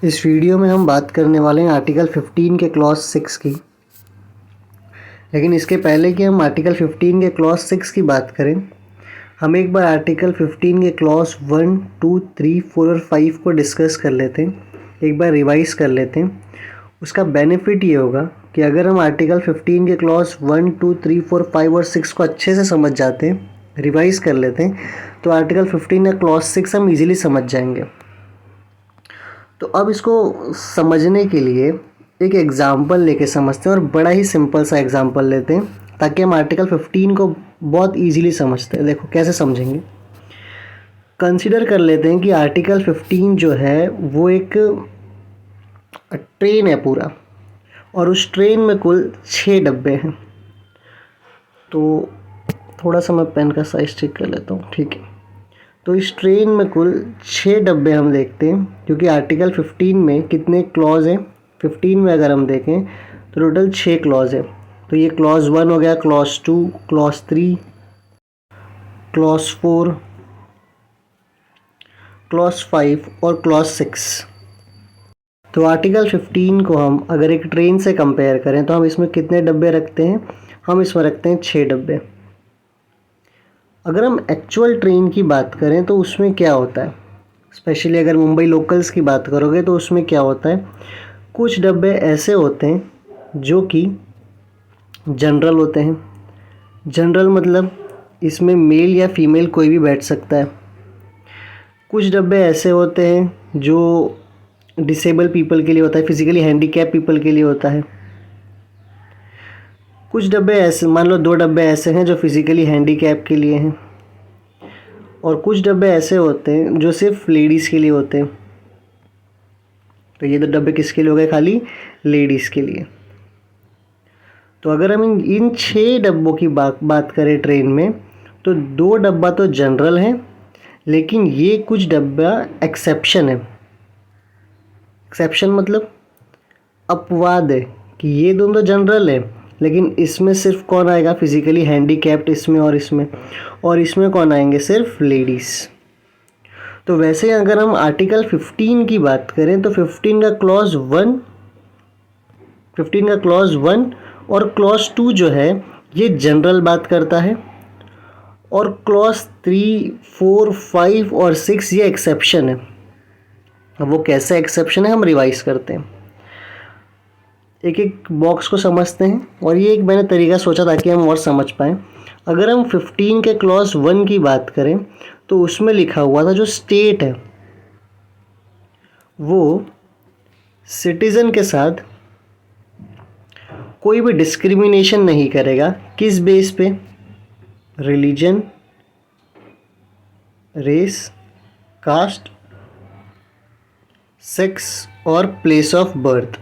इस वीडियो में हम बात करने वाले हैं आर्टिकल 15 के क्लॉज 6 की। लेकिन इसके पहले कि हम आर्टिकल 15 के क्लॉज 6 की बात करें, हम एक बार आर्टिकल 15 के क्लॉज 1, 2, 3, 4 और 5 को डिस्कस कर लेते हैं, एक बार रिवाइज कर लेते हैं। उसका बेनिफिट ये होगा कि अगर हम आर्टिकल 15 के क्लॉज 1, 2, 3, 4, 5 और 6 को अच्छे से समझ जाते हैं, रिवाइज कर लेते हैं, तो आर्टिकल 15 का क्लॉज 6 हम इजीली समझ जाएंगे। तो अब इसको समझने के लिए एक एग्ज़ाम्पल लेके समझते हैं और बड़ा ही सिंपल सा एग्ज़ाम्पल लेते हैं ताकि हम आर्टिकल 15 को बहुत इजीली समझते हैं। देखो कैसे समझेंगे। कंसीडर कर लेते हैं कि आर्टिकल 15 जो है वो एक ट्रेन है पूरा, और उस ट्रेन में कुल 6 डब्बे हैं। तो थोड़ा सा मैं पेन का साइज ठीक कर लेता हूँ, ठीक है। तो इस ट्रेन में कुल 6 डब्बे हम देखते हैं, क्योंकि आर्टिकल 15 में कितने क्लॉज हैं। 15 में अगर हम देखें तो टोटल 6 क्लॉज है। तो ये क्लॉज 1 हो गया, क्लॉज 2, क्लॉज 3, क्लॉज 4, क्लॉज 5 और क्लॉज 6। तो आर्टिकल 15 को हम अगर एक ट्रेन से कंपेयर करें तो हम इसमें कितने डब्बे रखते हैं? हम इसमें रखते हैं 6 डब्बे। अगर हम एक्चुअल ट्रेन की बात करें तो उसमें क्या होता है, स्पेशली अगर मुंबई लोकल्स की बात करोगे तो उसमें क्या होता है, कुछ डब्बे ऐसे होते हैं जो कि जनरल होते हैं। जनरल मतलब इसमें मेल या फीमेल कोई भी बैठ सकता है। कुछ डब्बे ऐसे होते हैं जो डिसेबल पीपल के लिए होता है, फिजिकली हैंडीकैप पीपल के लिए होता है। कुछ डब्बे ऐसे, मान लो 2 डब्बे ऐसे हैं जो फिजिकली हैंडीकैप के लिए हैं, और कुछ डब्बे ऐसे होते हैं जो सिर्फ लेडीज़ के लिए होते हैं। तो ये 2 डब्बे किसके लिए हो गए? खाली लेडीज़ के लिए। तो अगर हम इन 6 डब्बों की बात करें ट्रेन में, तो 2 डब्बा तो जनरल हैं, लेकिन ये कुछ डब्बा एक्सेप्शन है। एक्सेप्शन मतलब अपवाद है कि ये दोनों तो जनरल है, लेकिन इसमें सिर्फ कौन आएगा? फिजिकली हैंडीकैप्ड इसमें, और इसमें कौन आएंगे? सिर्फ लेडीज़। तो वैसे अगर हम आर्टिकल 15 की बात करें तो 15 का क्लॉज 1 और क्लॉज 2 जो है ये जनरल बात करता है, और क्लॉज 3, 4, 5 और 6 ये एक्सेप्शन है। अब वो कैसे एक्सेप्शन है हम रिवाइज करते हैं, एक एक बॉक्स को समझते हैं। और ये एक मैंने तरीका सोचा ताकि हम और समझ पाएँ। अगर हम 15 के क्लॉज 1 की बात करें तो उसमें लिखा हुआ था जो स्टेट है वो सिटीज़न के साथ कोई भी डिस्क्रिमिनेशन नहीं करेगा। किस बेस पे? रिलीजन, रेस, कास्ट, सेक्स और प्लेस ऑफ बर्थ।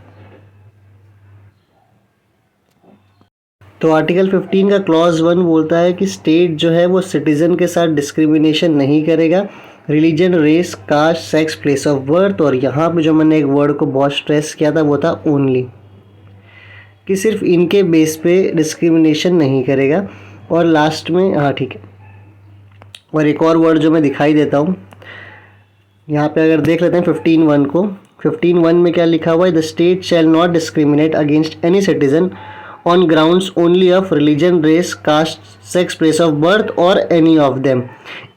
तो आर्टिकल 15 का क्लॉज 1 बोलता है कि स्टेट जो है वो सिटीज़न के साथ डिस्क्रिमिनेशन नहीं करेगा। Religion, race, caste, sex, place of birth, और यहाँ पे जो मैंने एक वर्ड को बहुत स्ट्रेस किया था वो था ओनली, कि सिर्फ इनके बेस पे डिस्क्रिमिनेशन नहीं करेगा। और लास्ट में, हाँ ठीक है, और एक और वर्ड जो मैं दिखाई देता हूँ यहाँ पे, अगर देख लेते हैं 15(1) को। 15(1) में क्या लिखा हुआ है? The state shall not discriminate against any citizen on grounds only of religion, race, caste, sex, place of birth और एनी ऑफ देम।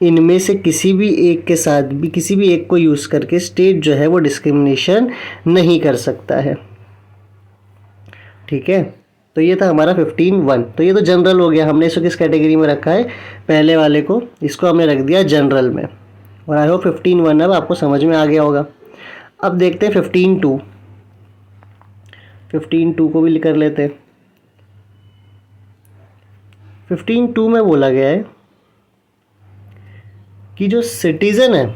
इनमें से किसी भी एक के साथ भी, किसी भी एक को यूज़ करके स्टेट जो है वो डिस्क्रिमिनेशन नहीं कर सकता है। ठीक है, तो ये था हमारा 15(1). तो ये तो जनरल हो गया। हमने इसको किस कैटेगरी में रखा है? पहले वाले को, इसको हमने रख दिया जनरल में। और आई होप 15(1) अब आपको समझ में आ गया होगा। अब देखते हैं 15(2). 15(2) को भी कर लेते हैं। 15(2) में बोला गया है कि जो सिटीज़न है,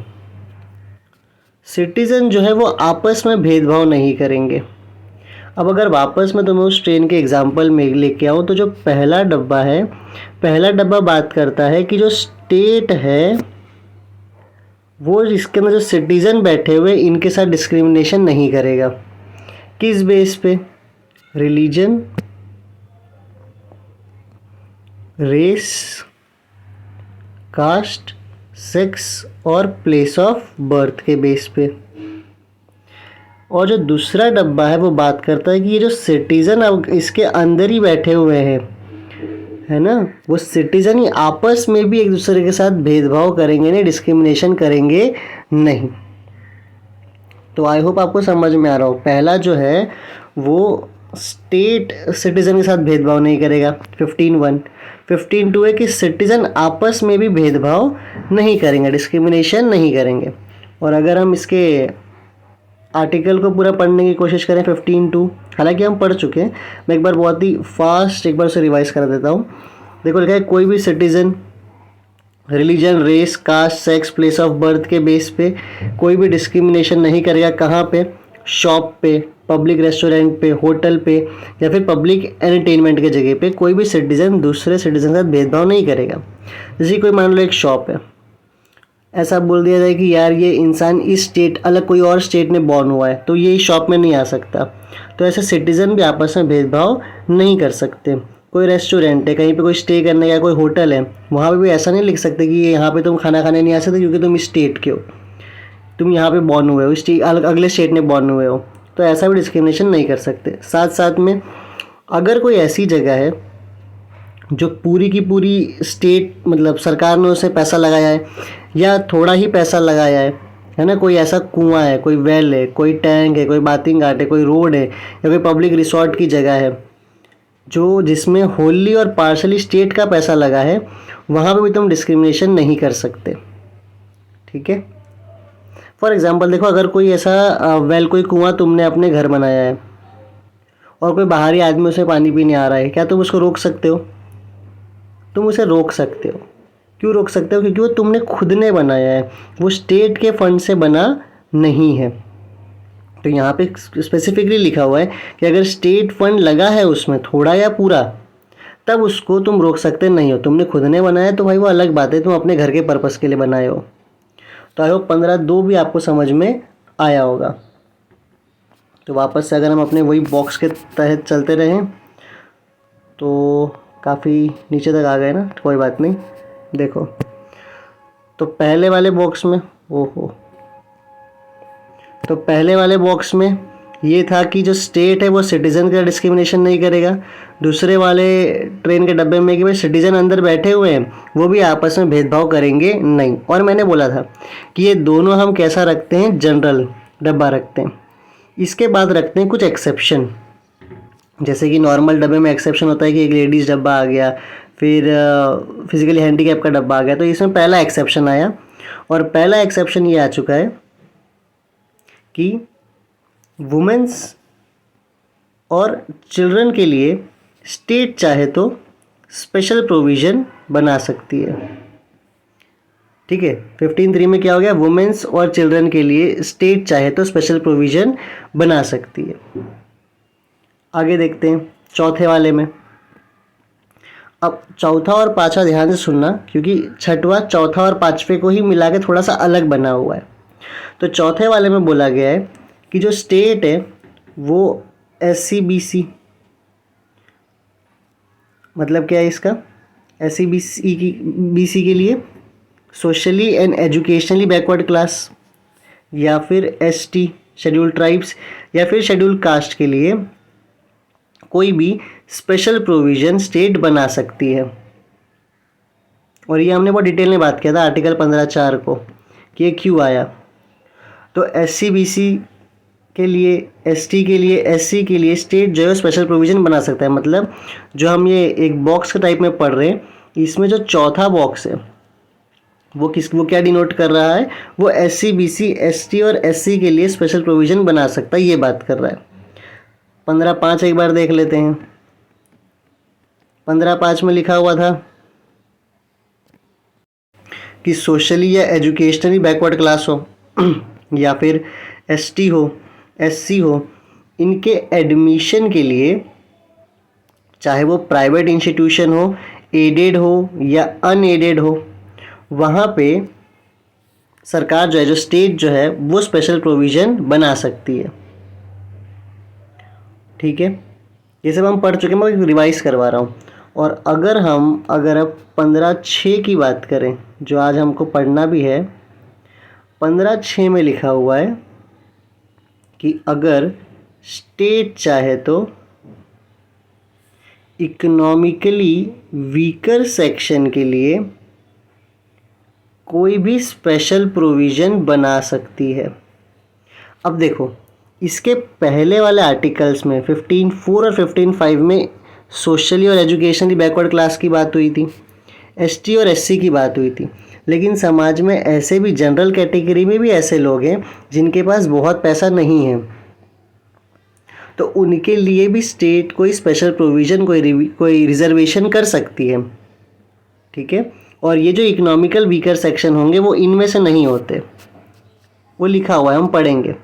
सिटीज़न जो है वो आपस में भेदभाव नहीं करेंगे। अब अगर वापस में तुम्हें उस ट्रेन के एग्जाम्पल में लेके आऊँ तो जो पहला डब्बा है, पहला डब्बा बात करता है कि जो स्टेट है वो इसके अंदर जो सिटीज़न बैठे हुए इनके साथ डिस्क्रिमिनेशन नहीं करेगा। किस बेस पे? रिलीजन, रेस, कास्ट, सेक्स और प्लेस ऑफ बर्थ के बेस पे। और जो दूसरा डब्बा है वो बात करता है कि ये जो सिटीज़न अब इसके अंदर ही बैठे हुए हैं, है ना, वो सिटीज़न ही आपस में भी एक दूसरे के साथ भेदभाव करेंगे नहीं, डिस्क्रिमिनेशन करेंगे नहीं। तो आई होप आपको समझ में आ रहा हो। पहला जो है वो स्टेट सिटीज़न के साथ भेदभाव नहीं करेगा 15(1). 15(2) है कि सिटीज़न आपस में भी भेदभाव नहीं करेंगे, डिस्क्रिमिनेशन नहीं करेंगे। और अगर हम इसके आर्टिकल को पूरा पढ़ने की कोशिश करें 15(2), हालांकि हम पढ़ चुके हैं, मैं एक बार बहुत ही फास्ट एक बार से रिवाइज कर देता हूँ। देखो लिखा है, कोई भी citizen religion, race, caste, sex, place of birth के बेस पे कोई भी डिस्क्रिमिनेशन नहीं करेगा। कहाँ पे? शॉप पे, पब्लिक रेस्टोरेंट पे, होटल पे या फिर पब्लिक एंटरटेनमेंट के जगह पे कोई भी सिटीज़न दूसरे सिटीज़न के साथ भेदभाव नहीं करेगा। जैसे कोई मान लो एक शॉप है, ऐसा बोल दिया जाए कि यार ये इंसान इस स्टेट अलग कोई और स्टेट में बॉर्न हुआ है तो ये इस शॉप में नहीं आ सकता, तो ऐसे सिटीज़न भी आपस में भेदभाव नहीं कर सकते। कोई रेस्टोरेंट है, कहीं पे कोई स्टे करने का कोई होटल है, वहाँ पे भी ऐसा नहीं लिख सकते कि यहाँ पे तुम खाना खाने नहीं आ सकते क्योंकि तुम इस स्टेट के हो, तुम यहाँ पे बॉर्न हुए हो, स्टेट अगले स्टेट में बॉर्न हुए हो, तो ऐसा भी डिस्क्रिमिनेशन नहीं कर सकते। साथ साथ में अगर कोई ऐसी जगह है जो पूरी की पूरी स्टेट मतलब सरकार ने उसे पैसा लगाया है या थोड़ा ही पैसा लगाया है ना, कोई ऐसा कुआं है, कोई वेल है, कोई टैंक है, कोई बाथिंग घाट है, कोई रोड है या कोई पब्लिक रिसोर्ट की जगह है जो जिसमें होली और पार्शली स्टेट का पैसा लगा है, वहाँ पे भी तुम डिस्क्रिमिनेशन नहीं कर सकते। ठीक है। फॉर एग्जांपल देखो, अगर कोई ऐसा वेल कोई कुआं तुमने अपने घर बनाया है और कोई बाहरी आदमी उसे पानी पीने आ रहा है, क्या तुम उसको रोक सकते हो? तुम उसे रोक सकते हो। क्यों रोक सकते हो? क्योंकि वो तुमने खुद ने बनाया है, वो स्टेट के फंड से बना नहीं है। तो यहाँ पे स्पेसिफिकली लिखा हुआ है कि अगर स्टेट फंड लगा है उसमें थोड़ा या पूरा, तब उसको तुम रोक सकते नहीं हो। तुमने खुद ने बनाया तो भाई वो अलग बात है, तुम अपने घर के पर्पस के लिए बनाए हो। तो आई होप 15(2) भी आपको समझ में आया होगा। तो वापस से अगर हम अपने वही बॉक्स के तहत चलते रहें तो काफ़ी नीचे तक आ गए ना, कोई बात नहीं। देखो तो पहले वाले बॉक्स में तो पहले वाले बॉक्स में ये था कि जो स्टेट है वो सिटीज़न का डिस्क्रिमिनेशन नहीं करेगा। दूसरे वाले ट्रेन के डब्बे में कि भाई सिटीज़न अंदर बैठे हुए हैं वो भी आपस में भेदभाव करेंगे नहीं। और मैंने बोला था कि ये दोनों हम कैसा रखते हैं, जनरल डब्बा रखते हैं। इसके बाद रखते हैं कुछ एक्सेप्शन, जैसे कि नॉर्मल डब्बे में एक्सेप्शन होता है कि एक लेडीज़ डब्बा आ गया, फिर फिजिकली हैंडीकैप का डब्बा आ गया। तो इसमें पहला एक्सेप्शन आया और पहला एक्सेप्शन ये आ चुका है कि वुमेन्स और चिल्ड्रन के लिए स्टेट चाहे तो स्पेशल प्रोविज़न बना सकती है। ठीक है। 15(3) में क्या हो गया? वुमेन्स और चिल्ड्रन के लिए स्टेट चाहे तो स्पेशल प्रोविज़न बना सकती है। आगे देखते हैं चौथे वाले में। अब चौथा और पांचवा ध्यान से सुनना, क्योंकि छठवां चौथा और पांचवे को ही मिला के थोड़ा सा अलग बना हुआ है। तो चौथे वाले में बोला गया है कि जो स्टेट है वो SC/BC, मतलब क्या है इसका? SC/BC के लिए socially and educationally backward class, या फिर ST शेड्यूल ट्राइब्स, या फिर शेड्यूल कास्ट के लिए कोई भी स्पेशल प्रोविज़न स्टेट बना सकती है। और ये हमने बहुत डिटेल में बात किया था आर्टिकल 15(4) को कि ये क्यों आया। तो SC/BC के लिए, ST के लिए, SC के लिए स्टेट जो है स्पेशल प्रोविज़न बना सकता है। मतलब जो हम ये एक बॉक्स के टाइप में पढ़ रहे हैं, इसमें जो चौथा बॉक्स है वो क्या डिनोट कर रहा है? वो SC/BC, ST और SC के लिए स्पेशल प्रोविज़न बना सकता है, ये बात कर रहा है। 15(5) एक बार देख लेते हैं। 15(5) में लिखा हुआ था कि सोशली या एजुकेशनली बैकवर्ड क्लास हो या फिर ST हो, SC हो, इनके एडमिशन के लिए चाहे वो प्राइवेट इंस्टीट्यूशन हो, एडेड हो या अनएडेड हो, वहाँ पे सरकार जो है, जो स्टेट जो है, वो स्पेशल प्रोविज़न बना सकती है। ठीक है। ये सब हम पढ़ चुके हैं, मैं रिवाइज करवा रहा हूँ। और अगर अब 15(6) की बात करें, जो आज हमको पढ़ना भी है, 15(6) में लिखा हुआ है कि अगर स्टेट चाहे तो इकोनॉमिकली वीकर सेक्शन के लिए कोई भी स्पेशल प्रोविज़न बना सकती है। अब देखो, इसके पहले वाले आर्टिकल्स में 15(4) और 15(5) में सोशली और एजुकेशनली बैकवर्ड क्लास की बात हुई थी, एसटी और एससी की बात हुई थी। लेकिन समाज में ऐसे भी जनरल कैटेगरी में भी ऐसे लोग हैं जिनके पास बहुत पैसा नहीं है, तो उनके लिए भी स्टेट कोई स्पेशल प्रोविज़न कोई रिजर्वेशन कर सकती है। ठीक है, और ये जो इकोनॉमिकल वीकर सेक्शन होंगे वो इनमें से नहीं होते, वो लिखा हुआ है, हम पढ़ेंगे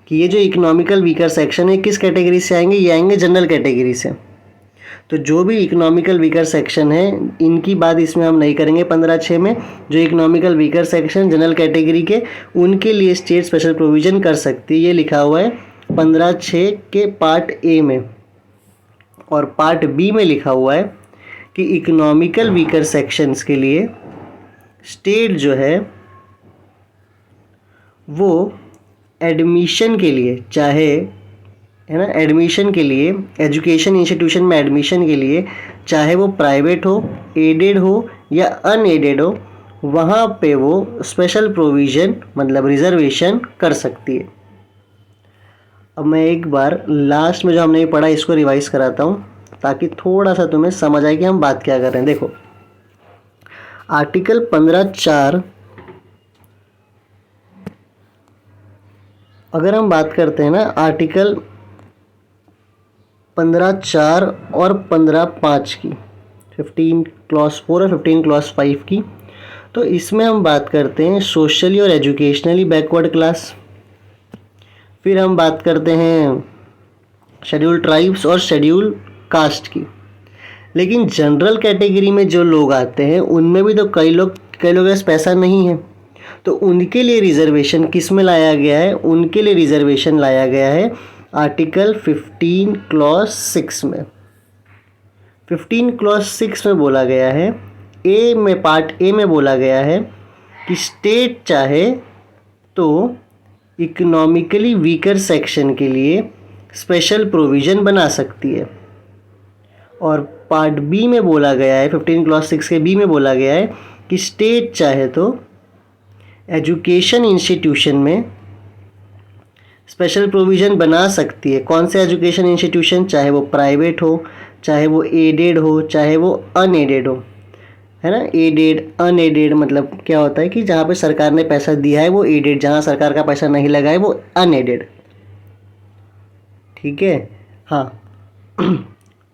कि ये जो इकोनॉमिकल वीकर सेक्शन है किस कैटेगरी से आएंगे, ये आएंगे जनरल कैटेगरी से। तो जो भी इकोनॉमिकल वीकर सेक्शन है इनकी बात इसमें हम नहीं करेंगे 15(6) में। जो economical weaker section general category के, उनके लिए स्टेट स्पेशल प्रोविज़न कर सकती है, ये लिखा हुआ है 15(6) के पार्ट ए में। और पार्ट बी में लिखा हुआ है कि इकोनॉमिकल वीकर सेक्शंस के लिए स्टेट जो है वो एडमिशन के लिए, चाहे है ना, एडमिशन के लिए एजुकेशन इंस्टीट्यूशन में एडमिशन के लिए, चाहे वो प्राइवेट हो, एडेड हो या अनएडेड हो, वहाँ पे वो स्पेशल प्रोविज़न मतलब रिजर्वेशन कर सकती है। अब मैं एक बार लास्ट में जो हमने ये पढ़ा इसको रिवाइज कराता हूँ ताकि थोड़ा सा तुम्हें समझ आए कि हम बात क्या कर रहे हैं। देखो, आर्टिकल 15(4) अगर हम बात करते हैं ना आर्टिकल 15(4) और 15(5) की, 15 क्लॉज 4 और 15 क्लॉज 5 की, तो इसमें हम बात करते हैं सोशली और एजुकेशनली बैकवर्ड क्लास। फिर हम बात करते हैं शेड्यूल ट्राइब्स और शेड्यूल कास्ट की। लेकिन जनरल कैटेगरी में जो लोग आते हैं उनमें भी तो कई लोग के पास पैसा नहीं है, तो उनके लिए रिजर्वेशन किस में लाया गया है, उनके लिए रिजर्वेशन लाया गया है आर्टिकल 15 क्लॉज 6 में। 15 क्लॉज 6 में बोला गया है, ए में पार्ट ए में बोला गया है कि स्टेट चाहे तो इकोनॉमिकली वीकर सेक्शन के लिए स्पेशल प्रोविज़न बना सकती है। और पार्ट बी में बोला गया है, 15 क्लॉज 6 के बी में बोला गया है कि स्टेट चाहे तो एजुकेशन इंस्टीट्यूशन में स्पेशल प्रोविज़न बना सकती है। कौन से एजुकेशन इंस्टीट्यूशन, चाहे वो प्राइवेट हो, चाहे वो एडेड हो, चाहे वो अनएडेड हो, है ना। एडेड अनएडेड मतलब क्या होता है कि जहाँ पे सरकार ने पैसा दिया है वो एडेड, जहाँ सरकार का पैसा नहीं लगा है वो अनएडेड। ठीक है, हाँ।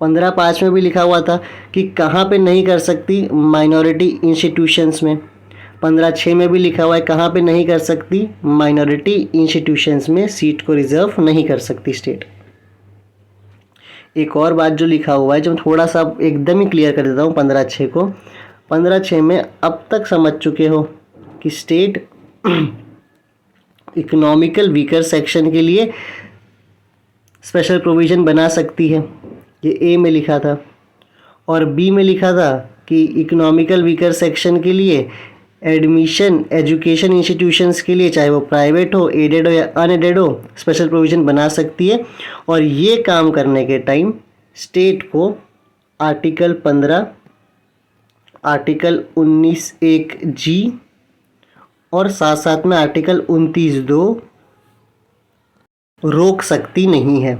15(5) में भी लिखा हुआ था कि कहाँ पे नहीं कर सकती, माइनॉरिटी इंस्टीट्यूशंस में। 15(6) में भी लिखा हुआ है कहाँ पे नहीं कर सकती, माइनॉरिटी इंस्टीट्यूशंस में सीट को रिजर्व नहीं कर सकती स्टेट। एक और बात जो लिखा हुआ है, जो थोड़ा सा एकदम ही क्लियर कर देता हूँ 15(6) को। 15(6) में अब तक समझ चुके हो कि स्टेट इकोनॉमिकल वीकर सेक्शन के लिए स्पेशल प्रोविज़न बना सकती है, ये ए में लिखा था। और बी में लिखा था कि इकोनॉमिकल वीकर सेक्शन के लिए एडमिशन एजुकेशन इंस्टीट्यूशंस के लिए, चाहे वो प्राइवेट हो, एडेड हो या अनएडेड हो, स्पेशल प्रोविज़न बना सकती है। और ये काम करने के टाइम स्टेट को आर्टिकल 15, आर्टिकल 19(1)(g और साथ साथ में आर्टिकल 29(2) रोक सकती नहीं है।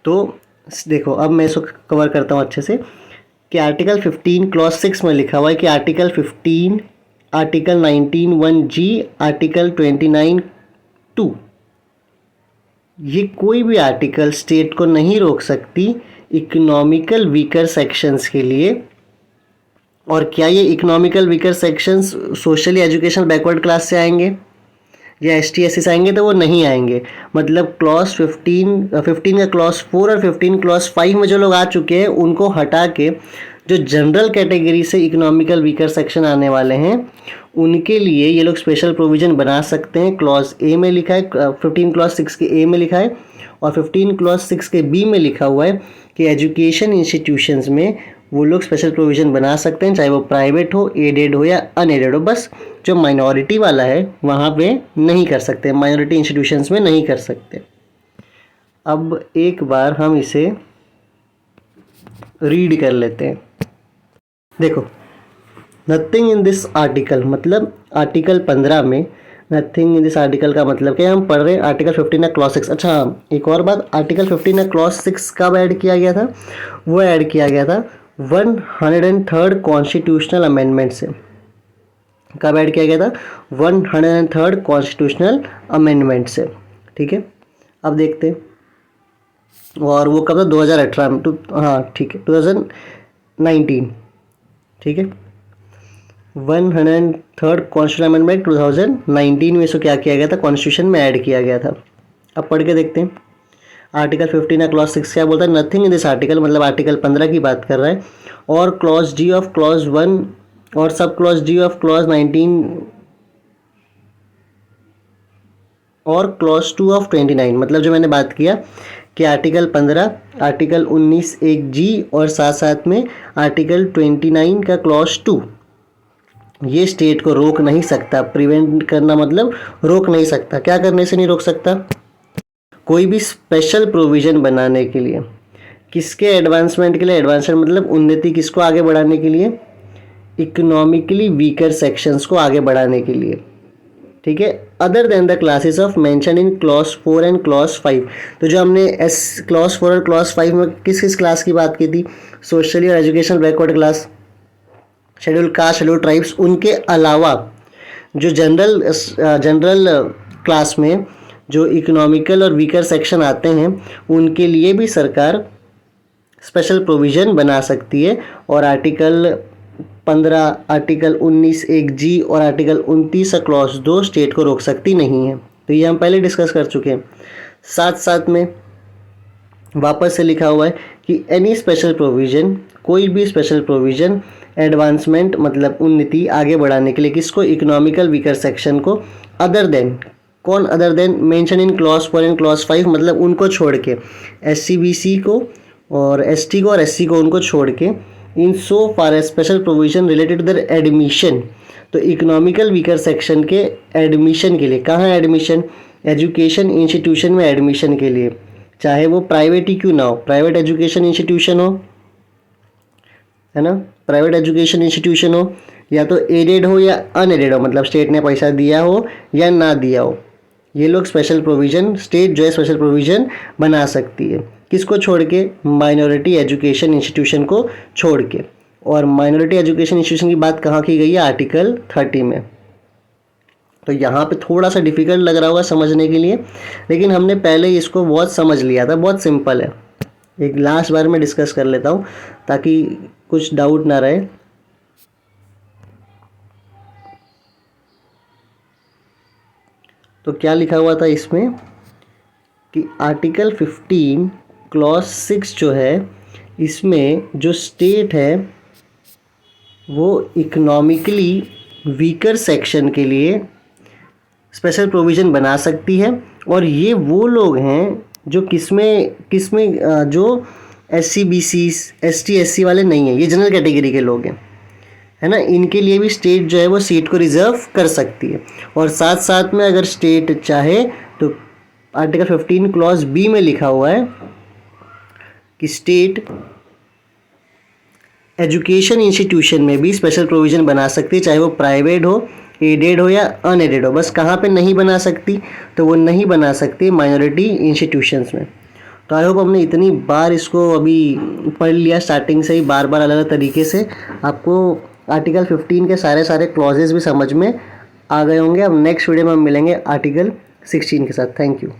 तो देखो, अब मैं इसको कवर करता हूँ अच्छे से कि आर्टिकल 15 क्लॉज 6 में लिखा हुआ है कि आर्टिकल 15, आर्टिकल 19(1)(g, आर्टिकल 29(2), ये कोई भी आर्टिकल स्टेट को नहीं रोक सकती इकोनॉमिकल वीकर सेक्शंस के लिए। और क्या ये economical weaker sections socially educational backward class से आएंगे या ST SC से आएंगे? तो वो नहीं आएंगे। मतलब क्लॉज 15 का क्लॉज 4 और 15 क्लॉज 5 में जो लोग आ चुके हैं उनको हटा के जो जनरल कैटेगरी से इकोनॉमिकल वीकर सेक्शन आने वाले हैं उनके लिए ये लोग स्पेशल प्रोविज़न बना सकते हैं। क्लॉज ए में लिखा है, 15 क्लॉज 6 के ए में लिखा है, और 15 क्लॉज 6 के बी में लिखा हुआ है कि एजुकेशन इंस्टीट्यूशंस में वो लोग स्पेशल प्रोविज़न बना सकते हैं, चाहे वो प्राइवेट हो, एडेड हो या अनएडेड हो। बस जो माइनॉरिटी वाला है वहाँ पे नहीं कर सकते, माइनॉरिटी इंस्टीट्यूशंस में नहीं कर सकते। अब एक बार हम इसे रीड कर लेते हैं। देखो, नथिंग इन दिस आर्टिकल, मतलब आर्टिकल 15 में नथिंग इन दिस आर्टिकल का मतलब क्या है, हम पढ़ रहे हैं आर्टिकल 15 क्लॉज 6। अच्छा, एक और बात, आर्टिकल 15 क्लॉज 6 कब ऐड किया गया था? वो ऐड किया गया था 103rd कॉन्स्टिट्यूशनल अमेंडमेंट से। कब ऐड किया गया था? 103rd कॉन्स्टिट्यूशनल अमेंडमेंट से। ठीक है, अब देखते हैं। और वो कब था? 2018 में। हाँ ठीक है, 2019। ठीक है, 103rd कॉन्स्टिट्यूशनल अमेंडमेंट 2019 में इसको क्या किया गया था? कॉन्स्टिट्यूशन में ऐड किया गया था। अब पढ़ के देखते हैं। आर्टिकल 15 क्लॉज 6 क्या बोलता है? नथिंग इन दिस आर्टिकल, मतलब आर्टिकल 15 की बात कर रहा है। और क्लॉज डी ऑफ क्लॉज 1 और sub clause D of clause 19 और क्लॉज 2 ऑफ 29, मतलब जो मैंने बात किया कि आर्टिकल 15, आर्टिकल 19 एक जी और साथ साथ में आर्टिकल 29 का क्लॉज 2, ये स्टेट को रोक नहीं सकता। प्रिवेंट करना मतलब रोक नहीं सकता। क्या करने से नहीं रोक सकता? कोई भी स्पेशल प्रोविज़न बनाने के लिए। किसके एडवांसमेंट के लिए? एडवांसमेंट मतलब उन्नति, किसको आगे बढ़ाने के लिए? इकोनॉमिकली वीकर सेक्शंस को आगे बढ़ाने के लिए। ठीक है, other than the classes of mention in clause 4 and clause 5। तो जो हमने क्लॉज 4 और क्लॉज 5 में किस किस क्लास की बात की थी? सोशली और educational backward class, schedule caste, schedule tribes. उनके अलावा जो जनरल क्लास में जो इकोनॉमिकल और वीकर सेक्शन आते हैं, उनके लिए भी सरकार स्पेशल प्रोविज़न बना सकती है। और आर्टिकल 15, आर्टिकल 19 एक जी और आर्टिकल 29 क्लॉज 2 स्टेट को रोक सकती नहीं है। तो ये हम पहले डिस्कस कर चुके हैं। साथ साथ में वापस से लिखा हुआ है कि एनी स्पेशल प्रोविज़न, कोई भी स्पेशल प्रोविज़न एडवांसमेंट मतलब उन्नति आगे बढ़ाने के लिए, किसको? इकोनॉमिकल वीकर सेक्शन को। अदर देन, कौन other than? Mention in clause 4 and clause 5, मतलब उनको छोड़ के, SC BC को और ST को और SC को, उनको छोड़ के, in so far a special provision related to their admission. तो इकोनॉमिकल वीकर सेक्शन के एडमिशन के लिए, कहाँ एडमिशन? एजुकेशन इंस्टीट्यूशन में एडमिशन के लिए, चाहे वो प्राइवेट ही क्यों ना हो, प्राइवेट एजुकेशन इंस्टीट्यूशन हो, है ना, प्राइवेट एजुकेशन इंस्टीट्यूशन हो, या तो एडेड हो या अनएडेड हो, मतलब स्टेट ने पैसा दिया हो या ना दिया हो, ये लोग स्पेशल प्रोविज़न, स्टेट जो है स्पेशल प्रोविज़न बना सकती है। किसको छोड़ के? माइनॉरिटी एजुकेशन इंस्टीट्यूशन को छोड़ के। और माइनॉरिटी एजुकेशन इंस्टीट्यूशन की बात कहाँ की गई है? आर्टिकल 30 में। तो यहाँ पे थोड़ा सा डिफ़िकल्ट लग रहा होगा समझने के लिए, लेकिन हमने पहले ही इसको बहुत समझ लिया था, बहुत सिंपल है। एक लास्ट बार मैं डिस्कस कर लेता हूँ ताकि कुछ डाउट ना रहे। तो क्या लिखा हुआ था इसमें कि आर्टिकल 15 क्लॉज 6 जो है, इसमें जो स्टेट है वो इकोनॉमिकली वीकर सेक्शन के लिए स्पेशल प्रोविज़न बना सकती है। और ये वो लोग हैं जो किसमें जो SC BC ST SC वाले नहीं हैं, ये जनरल कैटेगरी के लोग हैं, है ना। इनके लिए भी स्टेट जो है वो सीट को रिजर्व कर सकती है। और साथ साथ में अगर स्टेट चाहे तो आर्टिकल 15 क्लॉज B में लिखा हुआ है कि स्टेट एजुकेशन इंस्टीट्यूशन में भी स्पेशल प्रोविज़न बना सकती है, चाहे वो प्राइवेट हो, एडेड हो या अनएडेड हो। बस कहाँ पे नहीं बना सकती? तो वो नहीं बना सकती माइनॉरिटी इंस्टीट्यूशंस में। तो आई होप हमने इतनी बार इसको अभी पढ़ लिया, स्टार्टिंग से ही बार बार अलग अलग तरीके से। आपको आर्टिकल 15 के सारे क्लॉजेस भी समझ में आ गए होंगे। अब नेक्स्ट वीडियो में हम मिलेंगे आर्टिकल 16 के साथ। Thank you.